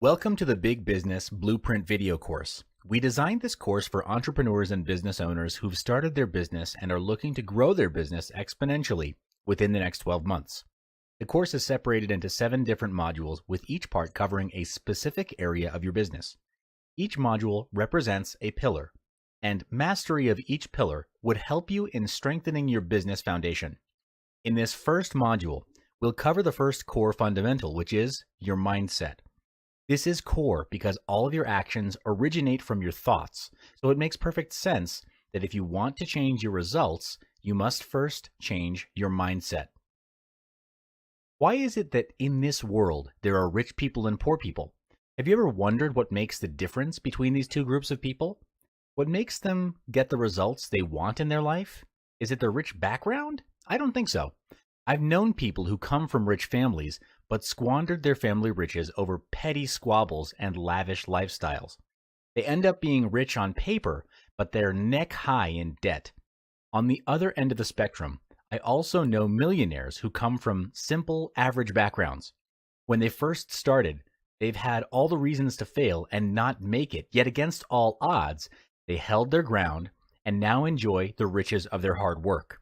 Welcome to the Big Business Blueprint video course. We designed this course for entrepreneurs and business owners who've started their business and are looking to grow their business exponentially within the next 12 months. The course is separated into 7 different modules, with each part covering a specific area of your business. Each module represents a pillar, and mastery of each pillar would help you in strengthening your business foundation. In this first module, we'll cover the first core fundamental, which is your mindset. This is core because all of your actions originate from your thoughts, so it makes perfect sense that if you want to change your results, you must first change your mindset. Why is it that in this world there are rich people and poor people? Have you ever wondered what makes the difference between these two groups of people? What makes them get the results they want in their life? Is it their rich background? I don't think so. I've known people who come from rich families, but squandered their family riches over petty squabbles and lavish lifestyles. They end up being rich on paper, but they're neck high in debt. On the other end of the spectrum, I also know millionaires who come from simple, average backgrounds. When they first started, they've had all the reasons to fail and not make it, yet against all odds, they held their ground and now enjoy the riches of their hard work.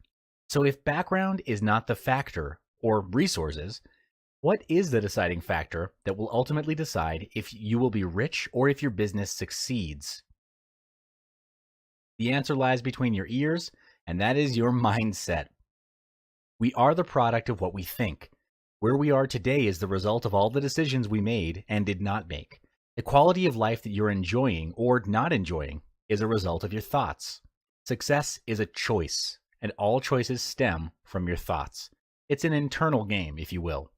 So if background is not the factor, or resources, what is the deciding factor that will ultimately decide if you will be rich or if your business succeeds? The answer lies between your ears, and that is your mindset. We are the product of what we think. Where we are today is the result of all the decisions we made and did not make. The quality of life that you're enjoying or not enjoying is a result of your thoughts. Success is a choice, and all choices stem from your thoughts. It's an internal game, if you will.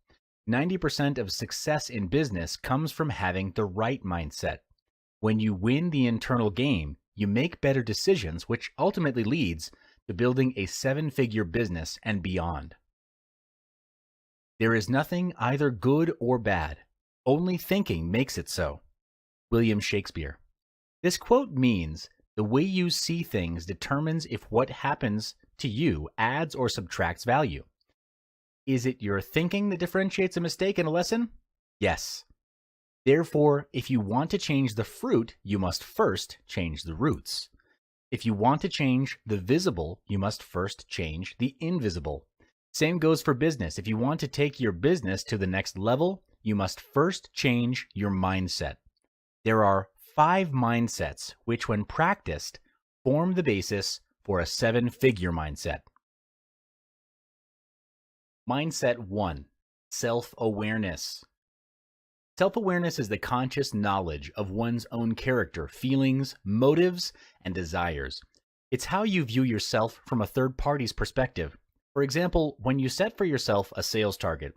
90% of success in business comes from having the right mindset. When you win the internal game, you make better decisions, which ultimately leads to building a 7-figure business and beyond. There is nothing either good or bad. Only thinking makes it so. William Shakespeare. This quote means the way you see things determines if what happens to you adds or subtracts value. Is it your thinking that differentiates a mistake and a lesson? Yes. Therefore, if you want to change the fruit, you must first change the roots. If you want to change the visible, you must first change the invisible. Same goes for business. If you want to take your business to the next level, you must first change your mindset. There are 5 mindsets which, when practiced, form the basis for a 7-figure mindset. Mindset 1. Self-awareness. Self-awareness is the conscious knowledge of one's own character, feelings, motives, and desires. It's how you view yourself from a third party's perspective. For example, when you set for yourself a sales target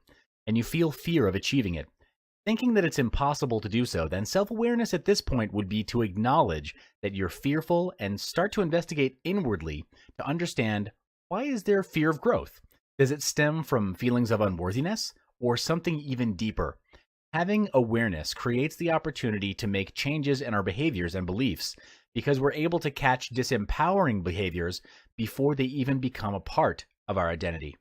and you feel fear of achieving it, thinking that it's impossible to do so, then self-awareness at this point would be to acknowledge that you're fearful and start to investigate inwardly to understand, why is there fear of growth? Does it stem from feelings of unworthiness or something even deeper? Having awareness creates the opportunity to make changes in our behaviors and beliefs because we're able to catch disempowering behaviors before they even become a part of our identity.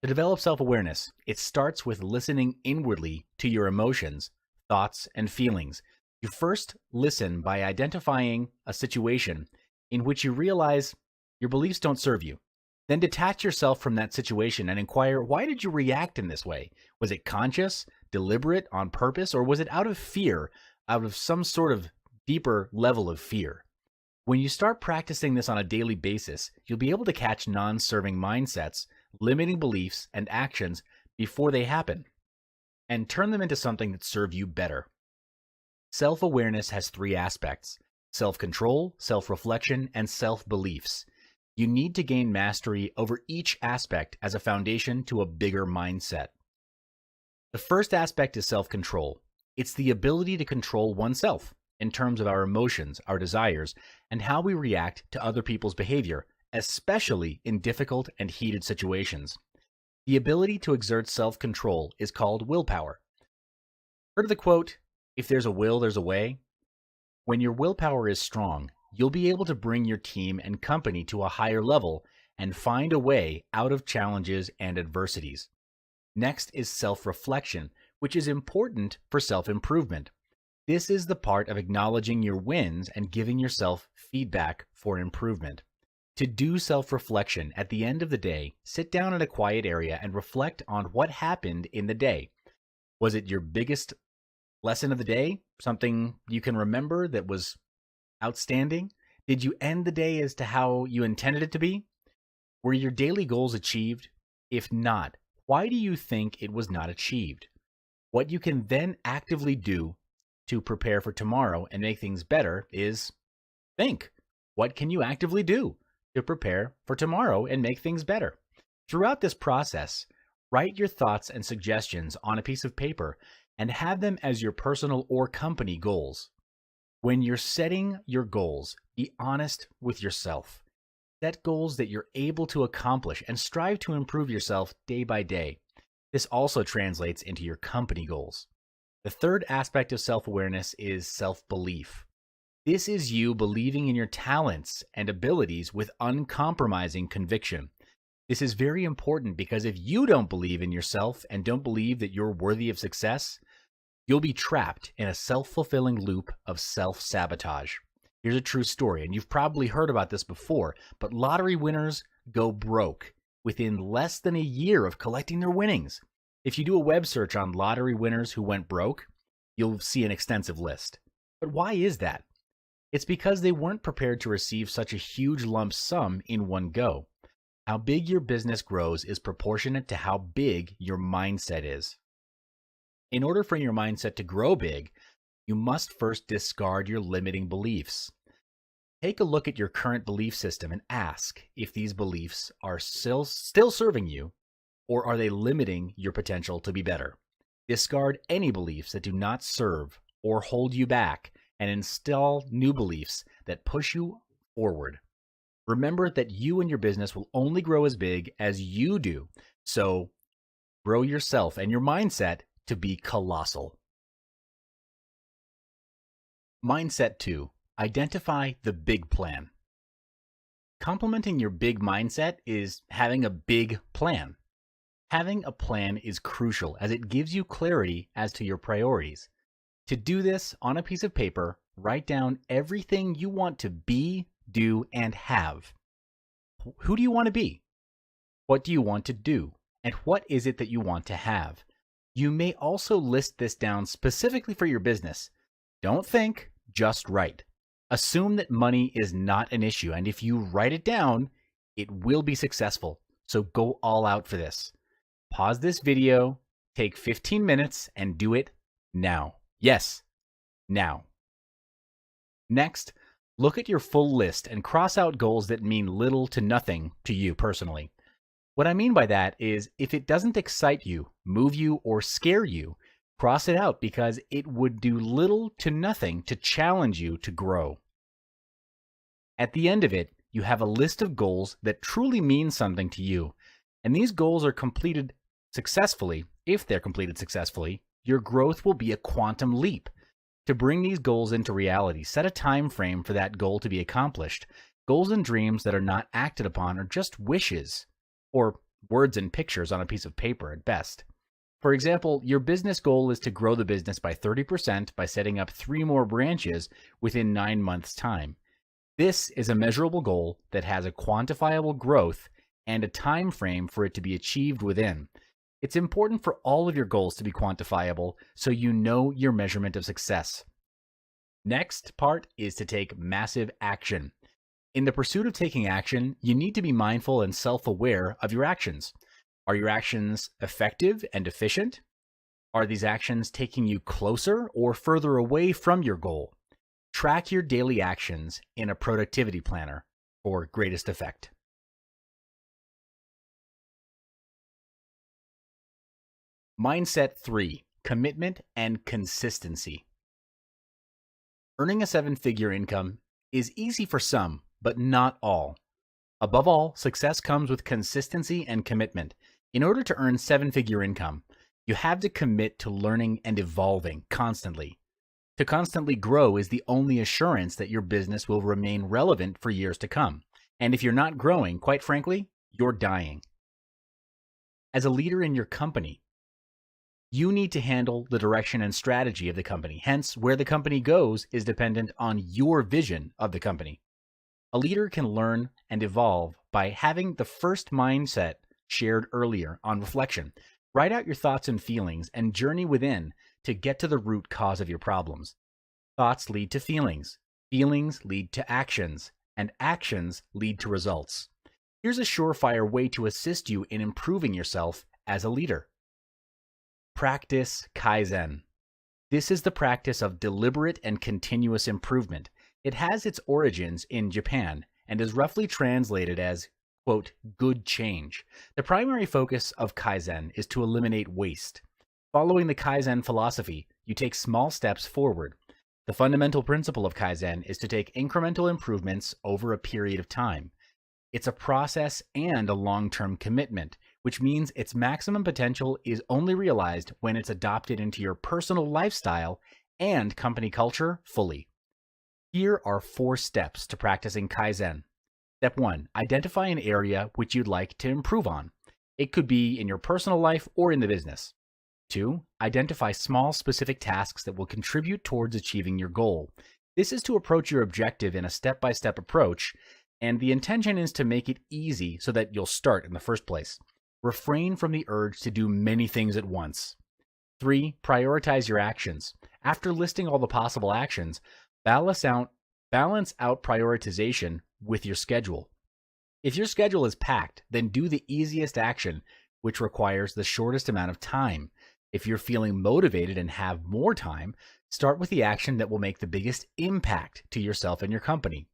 To develop self-awareness, it starts with listening inwardly to your emotions, thoughts, and feelings. You first listen by identifying a situation in which you realize your beliefs don't serve you. Then detach yourself from that situation and inquire, why did you react in this way? Was it conscious, deliberate, on purpose, or was it out of fear, out of some sort of deeper level of fear? When you start practicing this on a daily basis, you'll be able to catch non-serving mindsets, limiting beliefs, and actions before they happen, and turn them into something that serve you better. Self-awareness has 3 aspects: self-control, self-reflection, and self-beliefs. You need to gain mastery over each aspect as a foundation to a bigger mindset. The first aspect is self-control. It's the ability to control oneself in terms of our emotions, our desires, and how we react to other people's behavior, especially in difficult and heated situations. The ability to exert self-control is called willpower. Heard of the quote, "If there's a will, there's a way"? When your willpower is strong, you'll be able to bring your team and company to a higher level and find a way out of challenges and adversities. Next is self-reflection, which is important for self-improvement. This is the part of acknowledging your wins and giving yourself feedback for improvement. To do self-reflection at the end of the day, sit down in a quiet area and reflect on what happened in the day. Was it your biggest lesson of the day? Something you can remember that was outstanding? Did you end the day as to how you intended it to be? Were your daily goals achieved? If not, why do you think it was not achieved? What you can then actively do to prepare for tomorrow and make things better is think. What can you actively do to prepare for tomorrow and make things better? Throughout this process, write your thoughts and suggestions on a piece of paper and have them as your personal or company goals. When you're setting your goals, be honest with yourself. Set goals that you're able to accomplish and strive to improve yourself day by day. This also translates into your company goals. The third aspect of self-awareness is self-belief. This is you believing in your talents and abilities with uncompromising conviction. This is very important because if you don't believe in yourself and don't believe that you're worthy of success, you'll be trapped in a self-fulfilling loop of self-sabotage. Here's a true story, and you've probably heard about this before, but lottery winners go broke within less than a year of collecting their winnings. If you do a web search on lottery winners who went broke, you'll see an extensive list. But why is that? It's because they weren't prepared to receive such a huge lump sum in one go. How big your business grows is proportionate to how big your mindset is. In order for your mindset to grow big, you must first discard your limiting beliefs. Take a look at your current belief system and ask if these beliefs are still serving you, or are they limiting your potential to be better? Discard any beliefs that do not serve or hold you back and install new beliefs that push you forward. Remember that you and your business will only grow as big as you do, so grow yourself and your mindset to be colossal. Mindset 2. Identify the big plan. Complementing your big mindset is having a big plan. Having a plan is crucial as it gives you clarity as to your priorities. To do this, on a piece of paper, write down everything you want to be, do, and have. Who do you want to be? What do you want to do? And what is it that you want to have? You may also list this down specifically for your business. Don't think, just write. Assume that money is not an issue, and if you write it down, it will be successful. So go all out for this. Pause this video, take 15 minutes, and do it now. Yes, now. Next, look at your full list and cross out goals that mean little to nothing to you personally. What I mean by that is if it doesn't excite you, move you, or scare you, cross it out because it would do little to nothing to challenge you to grow. At the end of it, you have a list of goals that truly mean something to you, and these goals are completed successfully. If they're completed successfully, your growth will be a quantum leap. To bring these goals into reality, set a time frame for that goal to be accomplished. Goals and dreams that are not acted upon are just wishes, or words and pictures on a piece of paper at best. For example, your business goal is to grow the business by 30% by setting up 3 more branches within 9 months' time. This is a measurable goal that has a quantifiable growth and a time frame for it to be achieved within. It's important for all of your goals to be quantifiable so you know your measurement of success. Next part is to take massive action. In the pursuit of taking action, you need to be mindful and self-aware of your actions. Are your actions effective and efficient? Are these actions taking you closer or further away from your goal? Track your daily actions in a productivity planner for greatest effect. Mindset 3. Commitment and consistency. Earning a 7-figure income is easy for some, but not all. Above all, success comes with consistency and commitment. In order to earn 7-figure income, you have to commit to learning and evolving constantly. To constantly grow is the only assurance that your business will remain relevant for years to come. And if you're not growing, quite frankly, you're dying. As a leader in your company, You need to handle the direction and strategy of the company. Hence, where the company goes is dependent on your vision of the company. A leader can learn and evolve by having the first mindset shared earlier on reflection. Write out your thoughts and feelings and journey within to get to the root cause of your problems. Thoughts lead to feelings. Feelings lead to actions. And actions lead to results. Here's a surefire way to assist you in improving yourself as a leader. Practice Kaizen. This is the practice of deliberate and continuous improvement. It has its origins in Japan and is roughly translated as, quote, good change. The primary focus of Kaizen is to eliminate waste. Following the Kaizen philosophy, you take small steps forward. The fundamental principle of Kaizen is to take incremental improvements over a period of time. It's a process and a long-term commitment, which means its maximum potential is only realized when it's adopted into your personal lifestyle and company culture fully. Here are 4 steps to practicing Kaizen. Step 1, identify an area which you'd like to improve on. It could be in your personal life or in the business. 2, identify small specific tasks that will contribute towards achieving your goal. This is to approach your objective in a step-by-step approach, and the intention is to make it easy so that you'll start in the first place. Refrain from the urge to do many things at once. 3, prioritize your actions. After listing all the possible actions, balance out prioritization with your schedule. If your schedule is packed, then do the easiest action, which requires the shortest amount of time. If you're feeling motivated and have more time, start with the action that will make the biggest impact to yourself and your company.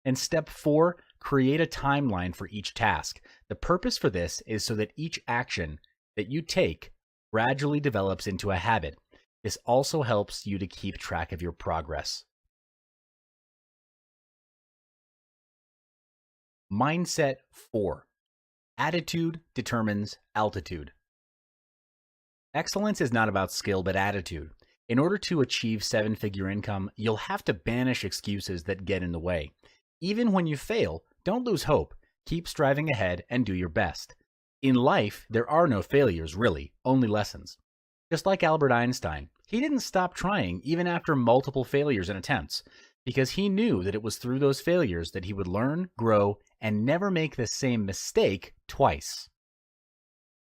And step 4, create a timeline for each task. The purpose for this is so that each action that you take gradually develops into a habit. This also helps you to keep track of your progress. Mindset 4. Attitude determines altitude. Excellence is not about skill, but attitude. In order to achieve 7-figure income, you'll have to banish excuses that get in the way. Even when you fail, don't lose hope. Keep striving ahead and do your best. In life, there are no failures, really, only lessons. Just like Albert Einstein, he didn't stop trying even after multiple failures and attempts, because he knew that it was through those failures that he would learn, grow, and never make the same mistake twice.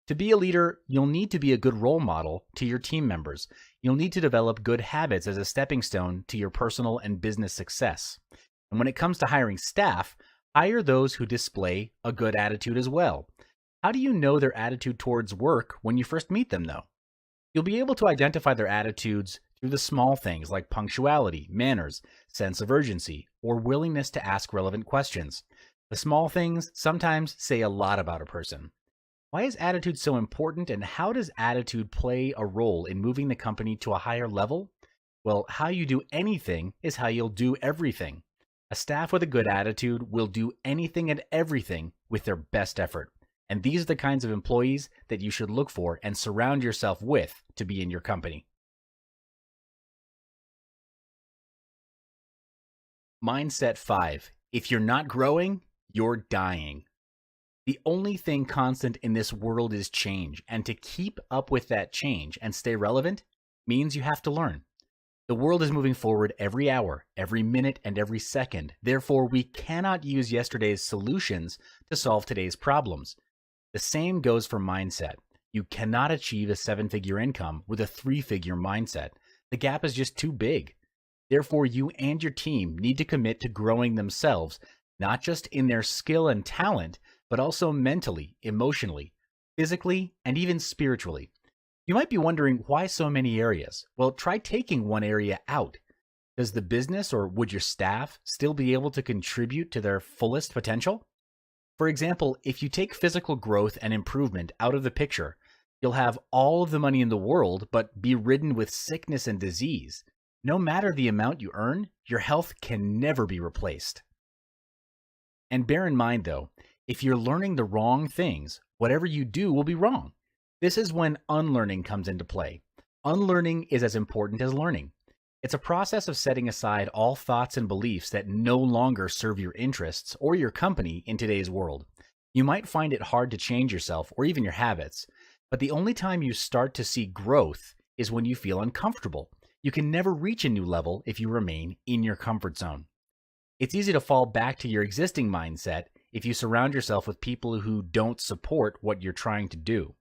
To be a leader, you'll need to be a good role model to your team members. You'll need to develop good habits as a stepping stone to your personal and business success. And when it comes to hiring staff, hire those who display a good attitude as well. How do you know their attitude towards work when you first meet them, though? You'll be able to identify their attitudes through the small things like punctuality, manners, sense of urgency, or willingness to ask relevant questions. The small things sometimes say a lot about a person. Why is attitude so important, and how does attitude play a role in moving the company to a higher level? Well, how you do anything is how you'll do everything. A staff with a good attitude will do anything and everything with their best effort. And these are the kinds of employees that you should look for and surround yourself with to be in your company. Mindset 5. If you're not growing, you're dying. The only thing constant in this world is change, and to keep up with that change and stay relevant means you have to learn. The world is moving forward every hour, every minute, and every second. Therefore, we cannot use yesterday's solutions to solve today's problems. The same goes for mindset. You cannot achieve a 7-figure income with a 3-figure mindset. The gap is just too big. Therefore, you and your team need to commit to growing themselves, not just in their skill and talent, but also mentally, emotionally, physically, and even spiritually. You might be wondering why so many areas. Well, try taking one area out. Does the business or would your staff still be able to contribute to their fullest potential? For example, if you take physical growth and improvement out of the picture, you'll have all of the money in the world, but be ridden with sickness and disease. No matter the amount you earn, your health can never be replaced. And bear in mind, though, if you're learning the wrong things, whatever you do will be wrong. This is when unlearning comes into play. Unlearning is as important as learning. It's a process of setting aside all thoughts and beliefs that no longer serve your interests or your company in today's world. You might find it hard to change yourself or even your habits, But the only time you start to see growth is when you feel uncomfortable. You can never reach a new level if you remain in your comfort zone. It's easy to fall back to your existing mindset if you surround yourself with people who don't support what you're trying to do.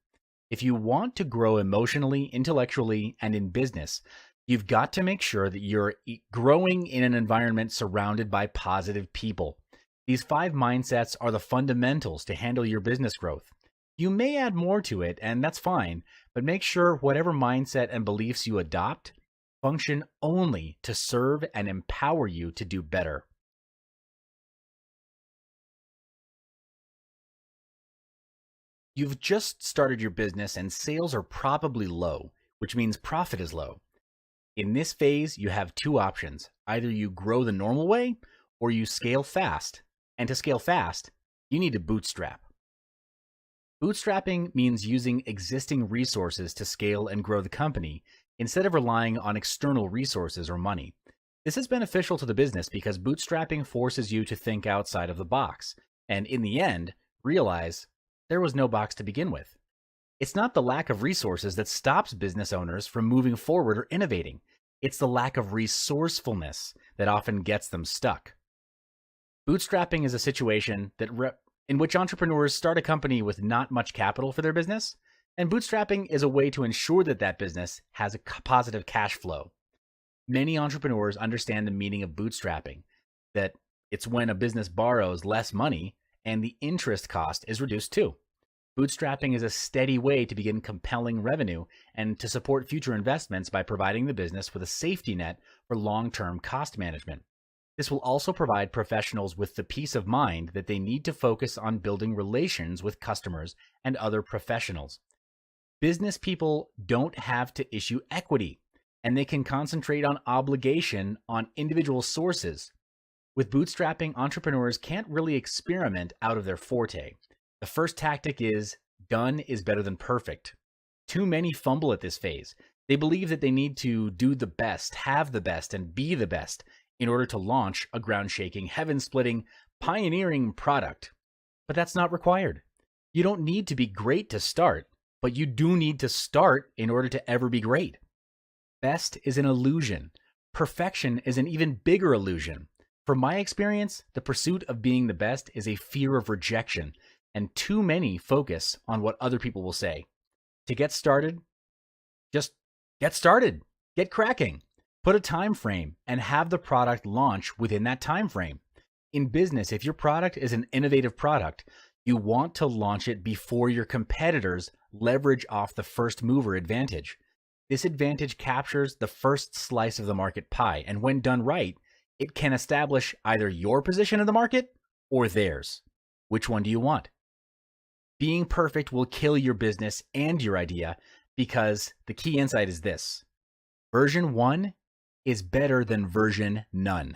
If you want to grow emotionally, intellectually, and in business, you've got to make sure that you're growing in an environment surrounded by positive people. These 5 mindsets are the fundamentals to handle your business growth. You may add more to it, and that's fine, but make sure whatever mindset and beliefs you adopt function only to serve and empower you to do better. You've just started your business and sales are probably low, which means profit is low. In this phase, you have 2 options. Either you grow the normal way or you scale fast. And to scale fast, you need to bootstrap. Bootstrapping means using existing resources to scale and grow the company instead of relying on external resources or money. This is beneficial to the business because bootstrapping forces you to think outside of the box and, in the end, realize there was no box to begin with. It's not the lack of resources that stops business owners from moving forward or innovating. It's the lack of resourcefulness that often gets them stuck. Bootstrapping is a situation in which entrepreneurs start a company with not much capital for their business, and bootstrapping is a way to ensure that that business has a positive cash flow. Many entrepreneurs understand the meaning of bootstrapping, that it's when a business borrows less money and the interest cost is reduced too. Bootstrapping is a steady way to begin compelling revenue and to support future investments by providing the business with a safety net for long-term cost management. This will also provide professionals with the peace of mind that they need to focus on building relations with customers and other professionals. Business people don't have to issue equity, and they can concentrate on obligation on individual sources. With bootstrapping, entrepreneurs can't really experiment out of their forte. The first tactic is done is better than perfect. Too many fumble at this phase. They believe that they need to do the best, have the best, and be the best in order to launch a ground-shaking, heaven-splitting, pioneering product. But that's not required. You don't need to be great to start, but you do need to start in order to ever be great. Best is an illusion. Perfection is an even bigger illusion. From my experience, the pursuit of being the best is a fear of rejection, and too many focus on what other people will say. To get started, just get started. Get cracking. Put a time frame and have the product launch within that time frame. In business, if your product is an innovative product, you want to launch it before your competitors leverage off the first mover advantage. This advantage captures the first slice of the market pie, and when done right, it can establish either your position in the market or theirs. Which one do you want? Being perfect will kill your business and your idea because the key insight is this: version 1 is better than version none.